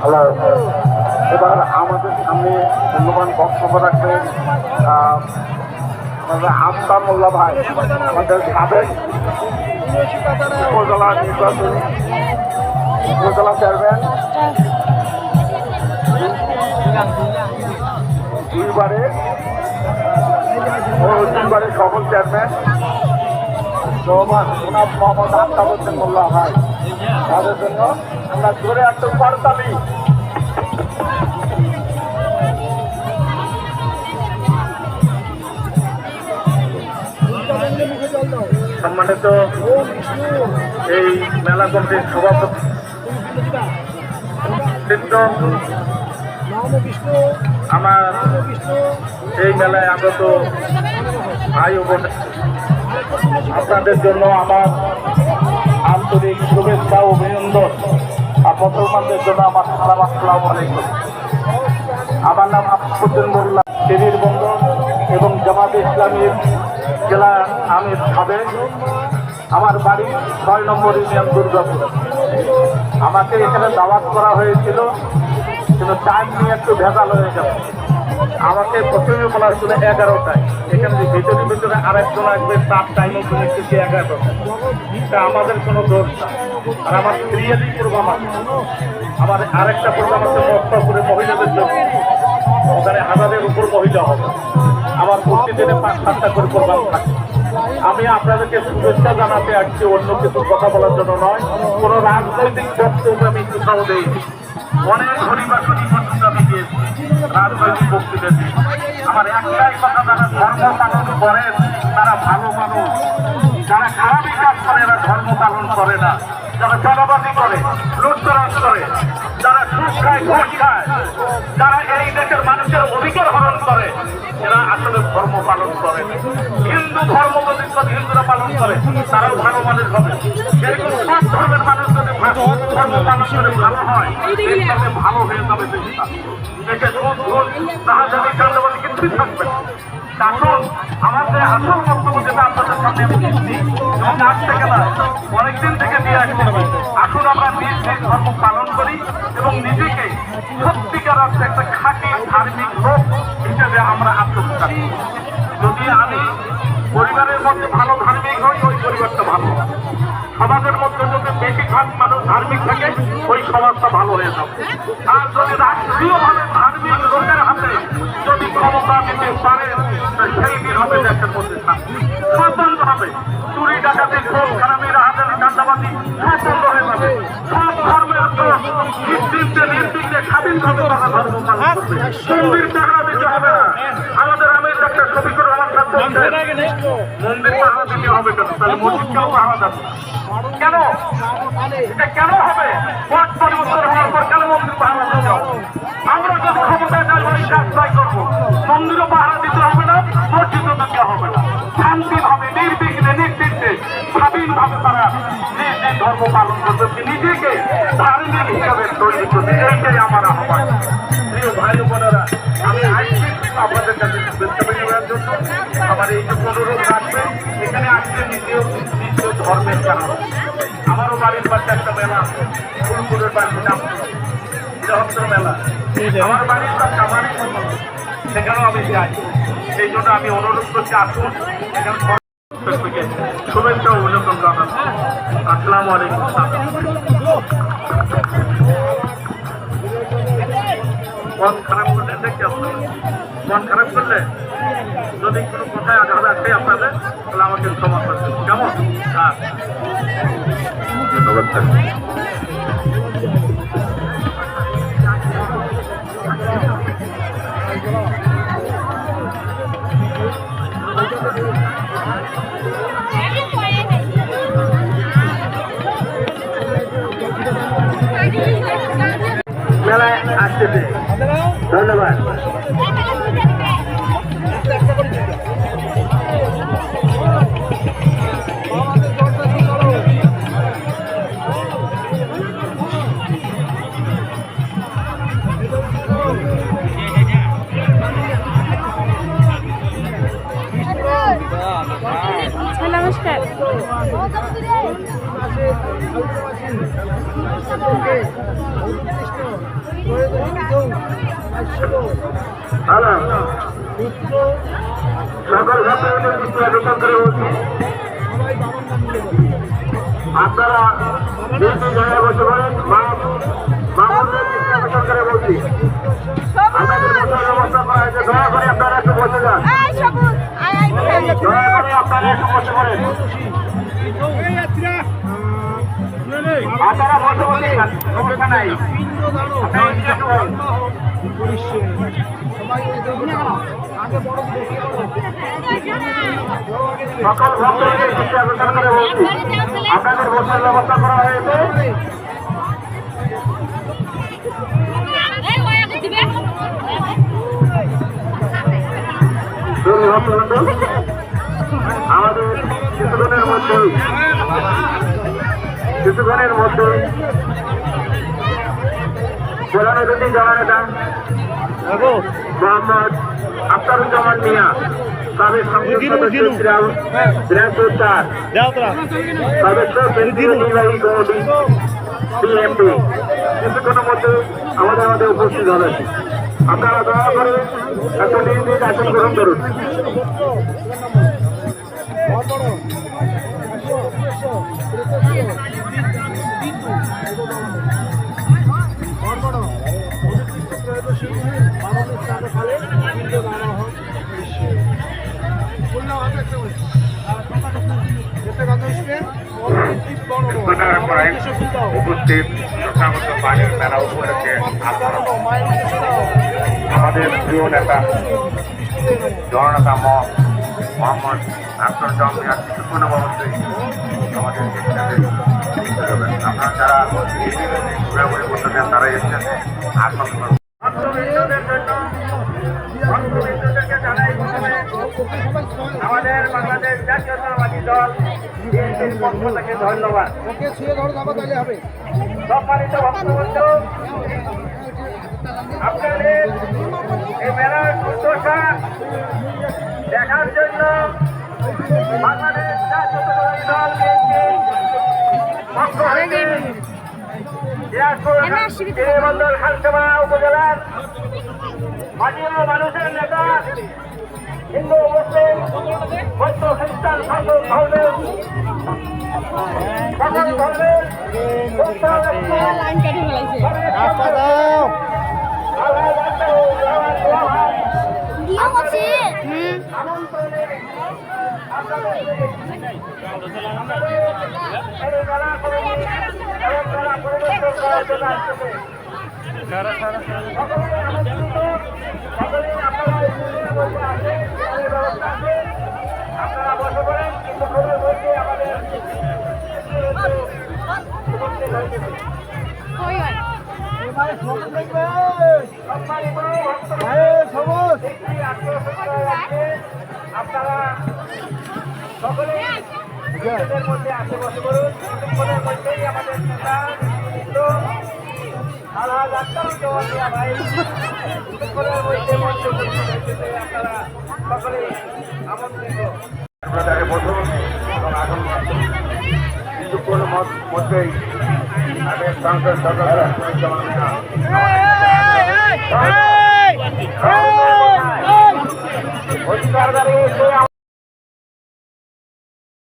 আল্লাহ। এবার আমাদের সামনে মূল্যবান বক্তব্য রাখবেন আফতাব মোল্লা ভাই, আমাদের সাবেক উপজেলা নির্বাচনী উপজেলা চেয়ারম্যান, দুইবারের সকল চেয়ারম্যান মোহাম্মদ আফতাব মোল্লা ভাই, তাদের জন্য আমরা জোরে একটা করতালি। সম্মানিত এই মেলা কমিটির সভাপতি আমার এই মেলায় আগত ভাই ও বোন, আপনাদের জন্য আমার আন্তরিক শুভেচ্ছা ও অভিনন্দন। আর মুসলমানদের জন্য আমার সালাম, আসসালামু আলাইকুম। আমার নাম আফতাব মোল্লা, ফেনীর বন্দর এবং জামাতে ইসলামীর জেলা আমির সাবেক। আমার বাড়ি ৬ নম্বর ইউনিয়ন দুর্গাপুর। আমাকে এখানে দাওয়াত করা হয়েছিল, কিন্তু টাইম নিয়ে একটু ভেজাল হয়ে গেল। আমাকে প্রথমে বলা ছিল 11টায়, এখানে ভিতরে আরেকজন আসবে, তার টাইমও কিন্তু 11টায়। তা আমাদের কোনো দোষ না। আর আমার সিরিয়ালি প্রোগ্রাম আছে, আমার আরেকটা প্রোগ্রাম আছে মস্তাপুরে মহিলাদের জন্য, ওখানে 1000-এর উপর মহিলা হবে। আমার প্রতিদিনে 5-7টা করে প্রোগ্রাম থাকে। আমি আপনাদেরকে শুভেচ্ছা জানাতে আসছি, অন্য কিছু কথা বলার জন্য নয়। কোনো রাজনৈতিক বক্তব্য আমি কোথাও দেইনি। অনেক হরিবাসনী পর্যন্ত আমি দিয়েছি, রাজনৈতিক বক্তৃতা দিই। আমার একটাই কথা, যারা ধর্ম পালন করেন তারা ভালো মানুষ, যারা খারাপই কাজ করে এরা ধর্ম পালন করে না। যারা চাঁদাবাজি করে, লুটতরাজ করে, যারা সুদ খায়, ঘুষ খায়, যারা এই দেশের মানুষের অধিকার হরণ করে, এরা আসলে ধর্ম পালন করে। হিন্দু ধর্ম যদি হিন্দুরা পালন করে তারাও ভালো মানুষ হবে। এরকম সব ধর্মের মানুষ যদি ধর্ম পালন করে ভালো হয়, দেশটাকে ভালো হয়ে যাবে। দেশে সুদ ঘুষ তাহাজানি চাঁদাবাজি কিছুই থাকবে না। এখন আমাদের আসল বক্তব্য যেটা আপনাদের সামনে আমি দিচ্ছি, এবং আজ থেকে না অনেকদিন থেকে দিয়ে আসছি, আসুন আমরা নিজ নিজ ধর্ম পালন করি এবং নিজেকে সত্যিকার অর্থে একটা খাঁটি ধার্মিক লোক হিসেবে আমরা আত্মপ্রকাশ করি। যদি আমি পরিবারের মধ্যে ভালো ধার্মিক হই, ওই পরিবারটা ভালো। সমাজের মধ্যে যদি বেশিরভাগ মানুষ ধার্মিক থাকে, ওই সমাজটা ভালো হয়ে যাবে। আর যদি রাষ্ট্রীয়ভাবে ধার্মিক লোকের হাতে যদি ক্ষমতা দিতে পারে, সেই দিন হবে দেশের মধ্যে শান্তি। সব বন্ধ হবে, চুরি ডাকাতি খুন খারাপি রাহাজানি চাঁদাবাজি সব বন্ধ হয়ে যাবে। সব ধর্মের দোষ নিশ্চিন্তে নির্বিঘ্নে স্বাধীনভাবে তারা ধর্ম পালন করবে। মন্দির পাহারা দিতে হবে না। আমাদের আমির ডাক্তার শফিকুর রহমান সাহেব মন্দির পাহারা দিতে হবে কেন? তাহলে মসজিদকেও পাহারা যাবে কেন? এটা কেন হবে? পথ পরিবর্তন হওয়ার পর কেন মন্দির পাহারা দিতে হবে? আমরা যদি ক্ষমতায় যাই ওই কাজ তাই করবো। মন্দিরও পাহারা দিতে হবে না, মসজিদও দিতে হবে না। শান্তিভাবে নির্বিঘ্নে নিশ্চিন্তে স্বাধীনভাবে তারা নিজ নিজ ধর্ম পালন করতে, নিজেকে ধার্মিক হিসাবে তৈরি করতে, এইটাই আমার আহ্বান। প্রিয় ভাই বোনেরা, আমি আসছি আপনাদের কাছে শুভেচ্ছা বিনিময়ের জন্য। আমার এই যে অনুরোধ রাখবেন, এখানে আসলে নিজ ধর্মের কারণ। আমারও বাড়ির পাশে একটা মেলা, ফুলপুরের পাশে নাম বৃহত্তর মেলা, আমার বাড়ির পাশে আমার সেখানেও আমি যাই। সেই জন্য আমি অনুরোধ করছি, আসুন এখানে শুভেচ্ছা ও অভিনন্দন জানাচ্ছি। আসসালামু আলাইকুম। মন খারাপ করলে দেখি আপনার মন খারাপ করলে যদি কোনো কথায় আঘাত আসে আপনাদের, তাহলে আমাকে ক্ষমা করবেন, কেমন? হ্যাঁ, ধন্যবাদ। মেলায় আসতেছে, ধন্যবাদ। নমস্কার। হ্যালো সকল ছাত্রদের দৃষ্টি আকর্ষণ করে বলছি আপনারা যেহেতু জায়গায় বসে পড়েন মামুনদের দৃষ্টি আকর্ষণ করে বলছি আমাদের বসার ব্যবস্থা করা হয়েছে দয়া করে আপনারা একটু বসে যান দয়া করে আপনারা একটু বসে পড়েন আপনারা বসে বসে সমস্যা নাই সকল ভক্তদের দৃষ্টি আকর্ষণ করে বলছি আপনাদের বসার ব্যবস্থা করা হয়েছে আমাদের কিছুক্ষণের মধ্যে প্রধান অতিথি জননেতা মোহাম্মদ আখতারুজ্জামান মিয়া সাবেক সংসদ সদস্য দিনাজপুর ৪ সদস্য কেন্দ্রীয় নির্বাহী কমিটি বিএনপি কিছুক্ষণের মধ্যে আমাদের উপস্থিত হলেন আপনারা দয়া করে একটা নির্দিষ্ট আসন গ্রহণ করুন উপস্থিত পানির মেলা উপলক্ষে আমাদের প্রিয় নেতা জননেতা মোহাম্মদ আখতারুজ্জামান মিয়া কিছুক্ষণ অবশ্যই আমাদের আপনারা যারা ঘোরাঘুরি করতেছেন তারা এসেছেন আসন আমাদের বাংলাদেশ জাতীয়তাবাদী দল বিএনপির পক্ষ থেকে ধন্যবাদ সম্মানিত ভক্তবৃন্দ আপনাদের এই মেলার দুর্দশা দেখার জন্য বাংলাদেশ জাতীয়তাবাদী দল বিএনপির পক্ষ থেকে দিনাজপুর খালসা উপজেলার মাটি ও মানুষের নেতা হিন্দু মুসলিম বৌদ্ধ খ্রিস্টান সকল ধর্মের আপনারা বসে পড়েন কিন্তু খবর বলছে আমাদের আপনারা সকলে নিজেদের মধ্যে আসে বসে পড়ুন কিছুক্ষণের মধ্যেই আমাদের নেতা আলহাজ আখতারুজ্জামান মিয়া ভাই কিছুক্ষণের মধ্যে মঞ্চ আপনারা সকলে আমন্ত্রিত আপনাদের বসুন এবং আগুন কিছুক্ষণের মধ্যেই আমাদের সংসদ সদস্য আখতারুজ্জামান মিয়া